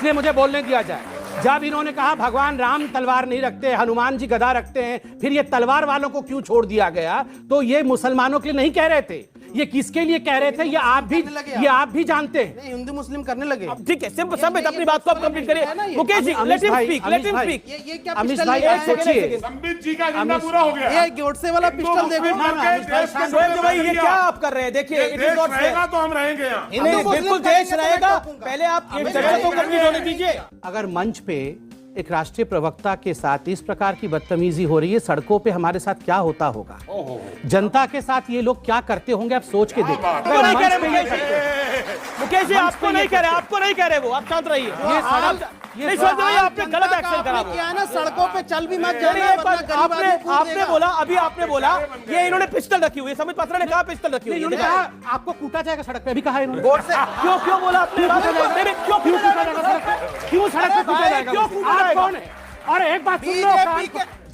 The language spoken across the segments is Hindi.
इसलिए मुझे बोलने दिया जाए। जब इन्होंने कहा भगवान राम तलवार नहीं रखते, हनुमान जी गदा रखते हैं, फिर ये तलवार वालों को क्यों छोड़ दिया गया, तो ये मुसलमानों के लिए नहीं कह रहे थे, ये किसके लिए कह रहे थे, ये आप भी जानते हैं। हिंदू मुस्लिम करने लगे। ठीक है, सिंपल सब अपनी बात को आप कंप्लीट करिए। Mukesh ji, let him speak. ये क्या अमित पिस्टल भाई लेके आए? सोचिए, संबित जी का एजेंडा पूरा हो गया। ये गोडसे वाला पिस्टल देखो। शोएब भाई ये क्या आप कर रहे हैं? देखिए इट इज नॉट रहेगा तो हम रहेंगे यहाँ। इन्हें बिल्कुल देश रहेगा, पहले आप चर्चा तो कंप्लीट होने दीजिए। अगर मंच पे एक राष्ट्रीय प्रवक्ता के साथ इस प्रकार की बदतमीजी हो रही है, सड़कों पे हमारे साथ क्या होता होगा, जनता के साथ ये लोग क्या करते होंगे, आप सोच के देखिए। मुकेश जी आपको नहीं कह रहे, आपको नहीं कह रहे वो, आप शांत रहिए। नहीं सोच रही, आपने गलत एक्शन करा। क्या है ना, सड़कों पे चल भी मत जाना। आपने बोला, अभी आपने बोला ये इन्होंने पिस्टल रखी हुई है, संबित पात्रा ने कहा पिस्टल रखी हुई है। इन्होंने कहा आपको कूटा जाएगा सड़क पे, अभी कहा इन्होंने। क्यों बोला आपने? क्यों कूटा जाएगा सड़क पे? क्यों सड़क पे कूटा जाएगा? क्यों कूटा जाएगा? कौन है? और एक बात सुन लो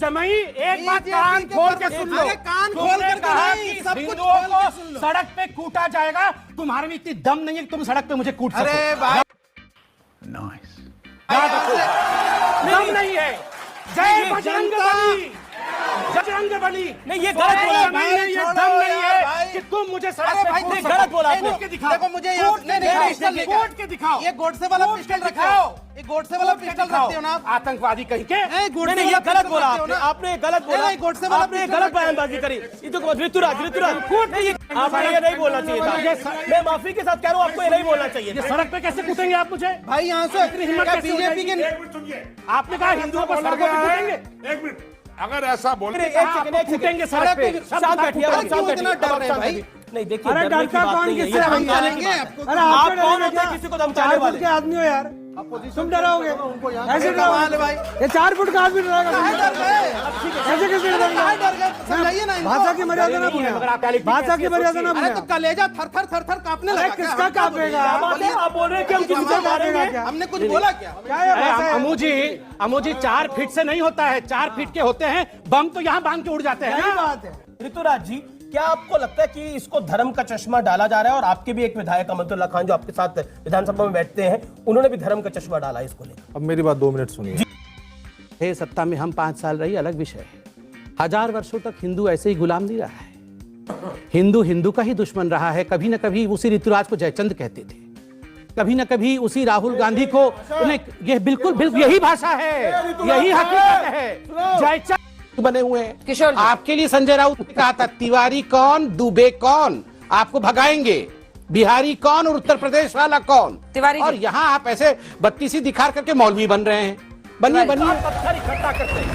जमई, एक बात कान खोल के सुन लो। कान खोल कर कहा नहीं, कि सब कुछ हिंदुओं खोल को के सुन लो। सड़क पे कूटा जाएगा, तुम्हारे में इतनी दम नहीं है कि तुम सड़क पे मुझे कूट सको। अरे भाई दम नहीं है। जय बजरंग बली, बजरंग बली। नहीं ये गलत बोला नहीं, ये दम नहीं है कि तुम मुझे सड़क पे कूट सको। गलत बोला आपने। कूट के दिखाओ। देखो मुझे कूट के दिखाओ। ये गोडसे वाला पिस्टल रखाओ। ये गोडसे वाला पिस्टल रखते हो ना आप? आतंकवादी कहीं के। नहीं ये गलत बोला आपने, आपने गलत बोला, नहीं, गोडसे वाला आपने पिस्टल गलत बयानबाजी करी। ये तो ऋतुराज आपने ये नहीं बोलना चाहिए था। मैं माफी के साथ कह रहा हूँ, आपको ये नहीं बोलना चाहिए ये सड़क पे कैसे कूटेंगे आप मुझे? भाई यहाँ से हिम्मत कैसे हो बीजेपी के एक मिनट सुनिए। आपने कहा हिंदुओं को सड़कों पे कूटेंगे। एक मिनट, अगर ऐसा बोले एक सेकंड कूटेंगे सड़क पे। शांत बैठिए, आप शांत बैठिए। इतना डर रहे हैं भाई? नहीं देखिए, अरे डरने की डरता बात कौन नहीं है, किससे ये है? हम जाने जानेंगे आपको। अरे आप आपको कौन डरेगा होते हैं क्या? किसी को धमकाने 4 वाले? फुट के आदमी हो यार, तुम डराओगे ऐसे कमाल है डराओगे? भाई। ये 4 फुट का आदमी डराएगा काहे तुमको? डर गए? ऐसे कैसे डरेगा? काहे डर गए? समझाइए ना इनको। भाषा की मर्यादा ना भूलें, भाषा की मर्यादा ना अरे भूलें। तो कलेजा थर थर थर थर कांपने लगा। अरे किसका कांपेगा? आप बोल रहे हैं कि हम किसी को मारेंगे? हमने कुछ बोला क्या? क्या है भाषा है? अमू जी 4 फीट से नहीं होता है, 4 फीट के होते हैं, बम तो यहाँ बांध के उड़ जाते हैं यही ना। बात है। ऋतुराज जी, क्या आपको लगता है कि इसको धर्म का चश्मा डाला जा रहा है? और आपके भी एक विधायक अमरतुल्ला खान जो आपके साथ विधानसभा में बैठते हैं, उन्होंने भी धर्म का चश्मा डाला है इसको लेकर। अब मेरी बात 2 मिनट सुनिए। है सत्ता में हम 5 साल रही, अलग विषय है। 1000 वर्षों तक हिंदू ऐसे ही गुलाम नहीं रहा है। हिंदू का ही दुश्मन रहा है। कभी न कभी उसी ऋतुराज को जयचंद कहते थे, कभी न कभी उसी राहुल गांधी को उन्हें, ये बिल्कुल यही भाषा है, यही हकीकत है। जयचंद बने हुए हैं। किशोर जी। आपके लिए संजय राउत ने कहा था तिवारी कौन, दुबे कौन, आपको भगाएंगे। बिहारी कौन और उत्तर प्रदेश वाला कौन? तिवारी जी। और यहाँ आप ऐसे बत्तीसी दिखा करके मौलवी बन रहे हैं। बनिए बनिए। पत्थर इकट्ठा करते हैं।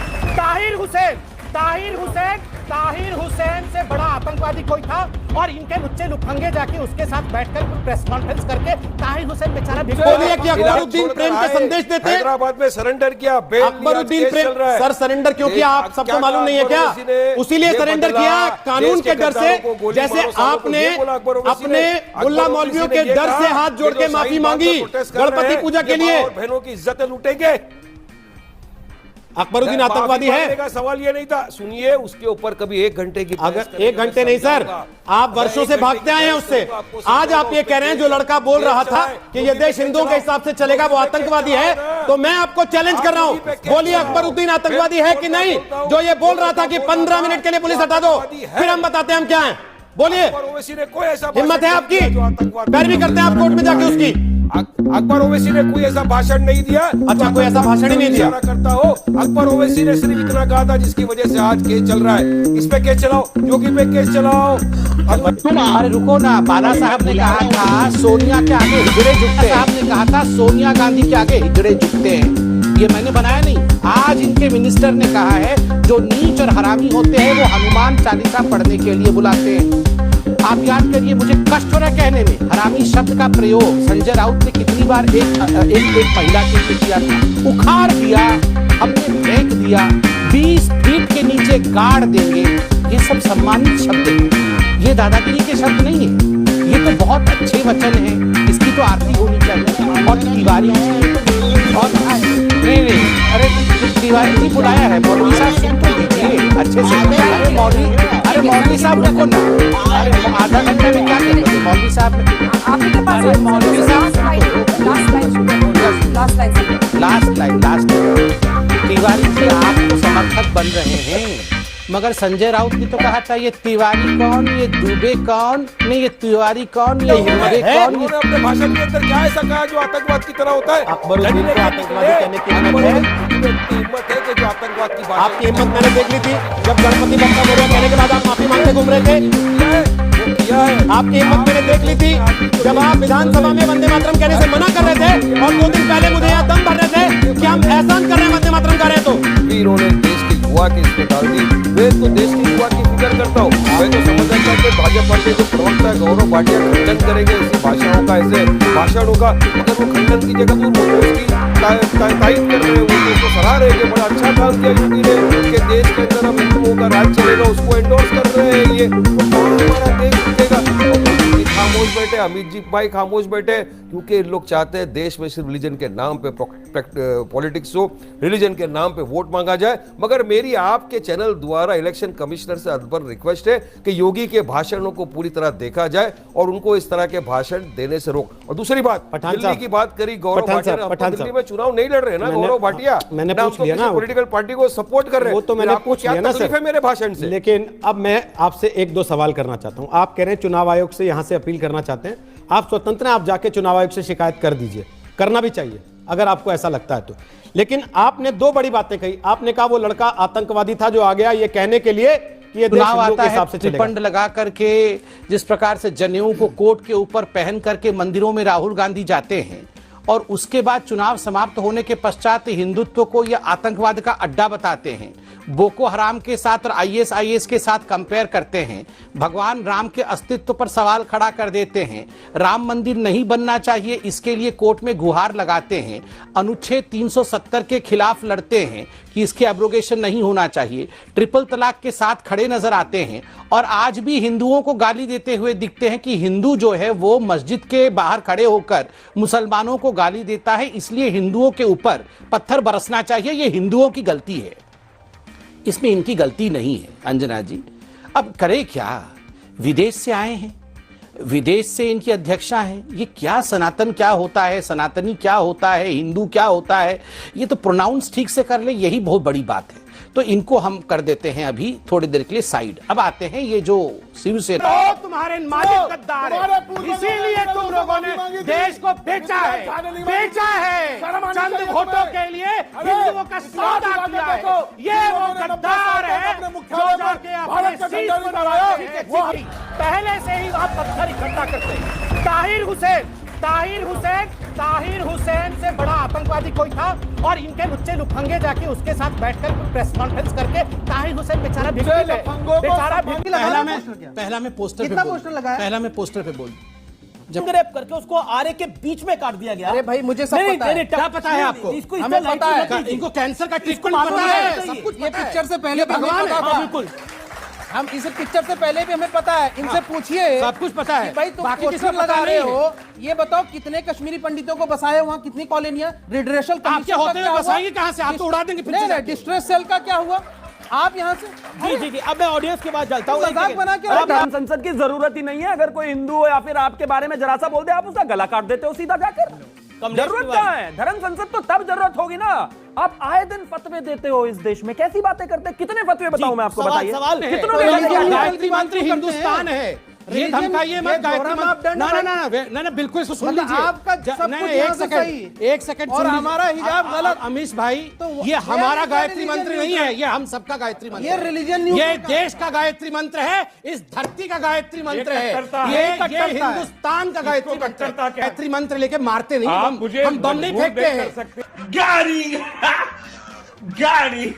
ताहिर हुसैन से बड़ा आतंकवादी कोई था? और इनके लुच्चे लुफंगे जाके उसके साथ बैठकर प्रेस कॉन्फ्रेंस करके ताहिर हुसैन बेचारा बोलिए कि अकबरुद्दीन प्रेम के संदेश देते हैं। हैदराबाद में सरेंडर किया, अकबरुद्दीन प्रेम सर सरेंडर क्यों किया? आप सबको मालूम नहीं है क्या? उसीलिए सरेंडर किया कानून के डर से। जैसे आपने अपने मुल्ला मौलवियों के डर से हाथ जोड़ के माफी मांगी गणपति पूजा के लिए। बहनों की इज्जतें लूटेंगे। अकबरुद्दीन आतंकवादी है का सवाल ये नहीं था। सुनिए, उसके ऊपर कभी 1 घंटे की अगर 1 घंटे नहीं सर, आप वर्षों से भागते आए हैं उससे। आज आप ये कह रहे हैं जो लड़का बोल रहा था कि ये देश हिंदुओं के हिसाब से चलेगा वो आतंकवादी है, तो मैं आपको चैलेंज कर रहा हूं, बोलिए अकबरुद्दीन आतंकवादी है कि नहीं? जो ये बोल रहा था कि 15 मिनट के लिए पुलिस हटा दो, फिर हम बताते हैं हम क्या है। बोलिए, हिम्मत है आपकी? पैरवी करते हैं आप कोर्ट में जाके उसकी? अकबर ओवैसी ने कोई ऐसा भाषण नहीं दिया। अच्छा, कोई ऐसा भाषण ही नहीं दिया करता हो। अकबर ओवैसी ने सिर्फ इतना कहा था जिसकी वजह से आज केस चल रहा है। इस पे केस चलाओ, योगी पे केस चलाओ। तुम अरे रुको ना, बाला साहब ने कहा था सोनिया के आगे हिजड़े झुकते हैं। साहब ने कहा था सोनिया गांधी के आगे हिजड़े झुकते हैं। ये मैंने बनाया नहीं, आज इनके मिनिस्टर ने कहा है जो नीच और हरामी होते हैं वो हनुमान चालीसा पढ़ने के लिए बुलाते हैं। आप याद करिए, मुझे कष्ट हो रहा है कहने में, हरामी शब्द का प्रयोग संजय राउत ने कितनी बार एक महिला के लिए किया था। उखाड़ दिया, हमने फेंक दिया, 20 फीट के नीचे गाड़ देंगे, ये सब सम्मानित शब्द हैं, ये दादागिरी के शब्द नहीं है। ये तो बहुत अच्छे वचन हैं, इसकी तो आरती होनी चाहिए। और तिवारी और नहीं, अरे तिवारी जी बुलाया है, मौलवी साहब सुन तो लीजिए अच्छे से। अरे मौलवी साहब रुको ना, अरे आधा घंटे में क्या करेंगे मौलवी साहब? आपके पास मौलवी साहब लास्ट लाइन तिवारी जी आप तो समर्थक बन रहे हैं, मगर संजय राउत ने तो कहा था ये तिवारी कौन, ये दुबे कौन, नहीं ये तिवारी कौन, ये हिंदे कौन। उन्होंने अपने भाषण के अंदर क्या ऐसा कहा जो आतंकवाद की तरह होता है? अकबरुद्दीन को आतंकवादी कहने की हिम्मत है? हिम्मत है कि जो आतंकवाद की बात आपकी हिम्मत मैंने देख ली थी जब गणपति बप्पा मोरया कहने के बाद आप माफी मांगते घूम रहे थे। आपकी हिम्मत मैंने देख ली थी जब आप विधानसभा में वंदे मातरम कहने से मना कर रहे थे और 2 दिन पहले मुझे यहाँ दम भर रहे थे कि हम एहसान कर रहे हैं वंदे मातरम कर रहे हैं। तो वीरों ने देश की युवा की इसमें डाल दी। मैं तो देश की युवा की फिक्र करता हूँ। मैं तो समझता हूँ कि भाजपा के जो प्रवक्ता है गौरव भाटिया खंडन करेंगे ऐसी भाषाओं का, ऐसे भाषणों का, अगर वो खंडन की जगह वो उसकी तारीफ कर रहे हैं, उसको सराह रहे हैं, बड़ा अच्छा काम किया यूपी ने कि देश के अंदर अब हिंदुओं का राज चलेगा, उसको एंडोर्स कर रहे हैं। ये तो कौन हमारा देश जीतेगा? खामोश बैठे, अमित जी भाई खामोश बैठे, क्योंकि लोग चाहते हैं देश में सिर्फ रिलीजन के नाम पे पॉलिटिक्स हो, रिलीजन के नाम पे वोट मांगा जाए। मगर मेरी आपके चैनल द्वारा इलेक्शन कमिश्नर से अदबर रिक्वेस्ट है कि योगी के भाषणों को पूरी तरह देखा जाए और उनको इस तरह के भाषण देने से रोक। और दूसरी बात, दिल्ली की बात करी गौरव भाटिया, दिल्ली में चुनाव नहीं लड़ रहे ना गौरव भाटिया, मैंने पूछ लिया ना, पॉलिटिकल पार्टी को सपोर्ट कर रहे हैं। वो तो मैंने पूछ लिया ना सर मेरे भाषण से। लेकिन अब मैं आपसे 1-2 सवाल करना चाहता हूं। आप कह रहे हैं चुनाव आयोग से यहां से अपील करना चाहते हैं, आप स्वतंत्र हैं, आप जाके चुनाव आयोग से शिकायत कर दीजिए, करना भी चाहिए अगर आपको ऐसा लगता है तो। लेकिन आपने 2 बड़ी बातें कही। आपने कहा वो लड़का आतंकवादी था जो आ गया ये कहने के लिए कि ये चुनाव आता है से त्रिपंड लगा करके, जिस प्रकार से जनेऊ को कोट के ऊपर पहन करके मंदिरों में राहुल गांधी जाते हैं और उसके बाद चुनाव समाप्त होने के पश्चात हिंदुत्व को या आतंकवाद का अड्डा बताते हैं, बोको हराम के साथ और आईएसआईएस के साथ कंपेयर करते हैं, भगवान राम के अस्तित्व पर सवाल खड़ा कर देते हैं, राम मंदिर नहीं बनना चाहिए इसके लिए कोर्ट में गुहार लगाते हैं, अनुच्छेद 370 के खिलाफ लड़ते हैं कि इसके एब्रोगेशन नहीं होना चाहिए, ट्रिपल तलाक के साथ खड़े नजर आते हैं और आज भी हिंदुओं को गाली देते हुए दिखते हैं कि हिंदू जो है वो मस्जिद के बाहर खड़े होकर मुसलमानों को गाली देता है, इसलिए हिंदुओं के ऊपर पत्थर बरसना चाहिए, ये हिंदुओं की गलती है। इसमें इनकी गलती नहीं है अंजना जी। अब करे क्या, विदेश से आए हैं, विदेश से इनकी अध्यक्षा हैं, ये क्या सनातन क्या होता है, सनातनी क्या होता है, हिंदू क्या होता है, ये तो प्रोनाउंस ठीक से कर ले, यही बहुत बड़ी बात है। तो इनको हम कर देते हैं अभी थोड़ी देर के लिए साइड। अब आते हैं ये जो शिवसेना तो तुम्हारे मालिक गद्दार है, इसीलिए तुम लोगों ने देश को बेचा है, चंद वोटों के लिए हिंदुओं का सौदा किया है। ये वो गद्दार है जो जाके अपने सीट को दबाते हैं। पहले से ही आप पत्थर इकट्ठा करते हैं। ताहिर हुसैन से बड़ा आतंकवादी कोई था और इनके लुच्चे लुफंगे जाके उसके साथ बैठकर प्रेस कॉन्फ्रेंस करके ताहिर हुसैन बेचारा पहला में पोस्टर लगाया, पहला में पोस्टर पे बोल जब रेप करके उसको आरे के बीच में काट दिया गया। अरे भाई मुझे सब पता है। क्या पता है आपको? हमें पता है, इनको कैंसर का ट्रीटमेंट पता है, सब कुछ ये पिक्चर से पहले भगवान है, बिल्कुल हम इस पिक्चर से पहले भी हमें पता है, इनसे पूछिए, सब कुछ पता है। भाई तुम पोस्टर लगा रहे हो, ये बताओ कितने कश्मीरी पंडितों को बसाए वहाँ, कितनी कॉलोनियां, रिड्रेशल आपके होते हुए बसाएंगे कहां से? आप तो उड़ा देंगे। नहीं, डिस्ट्रेस सेल का क्या हुआ? आप यहाँ से जी अब मैं ऑडियंस के बाद चलता हूँ। मजाक बना के धर्म संसद की जरूरत ही नहीं है। अगर कोई हिंदू हो या फिर आपके बारे में जरा सा बोल दे, आप उसका गला काट देते हो सीधा जाकर। जरूरत क्या है? धर्म संसद तो तब जरूरत होगी ना, आप आए दिन फतवे देते हो इस देश में। कैसी बातें करते हैं? कितने फतवे बताऊं मैं आपको? बताइए। गायत्री मंत्री हिंदुस्तान है, ये धमकाइए मत गायत्री मंत्री। ना बिल्कुल इसको सुन लीजिए। आपका सब कुछ एक सेकंड और हमारा हिजाब गलत। अमीश भाई, ये हमारा गायत्री मंत्र नहीं है, ये हम सबका गायत्री मंत्र, ये रिलीजन, ये देश का गायत्री मंत्र है, इस धरती का गायत्री मंत्र है, ये हिंदुस्तान का गायत्री मंत्र। गायत्री मंत्र लेके मारते नहीं, हम बम नहीं फेंकते हैं। गाड़ी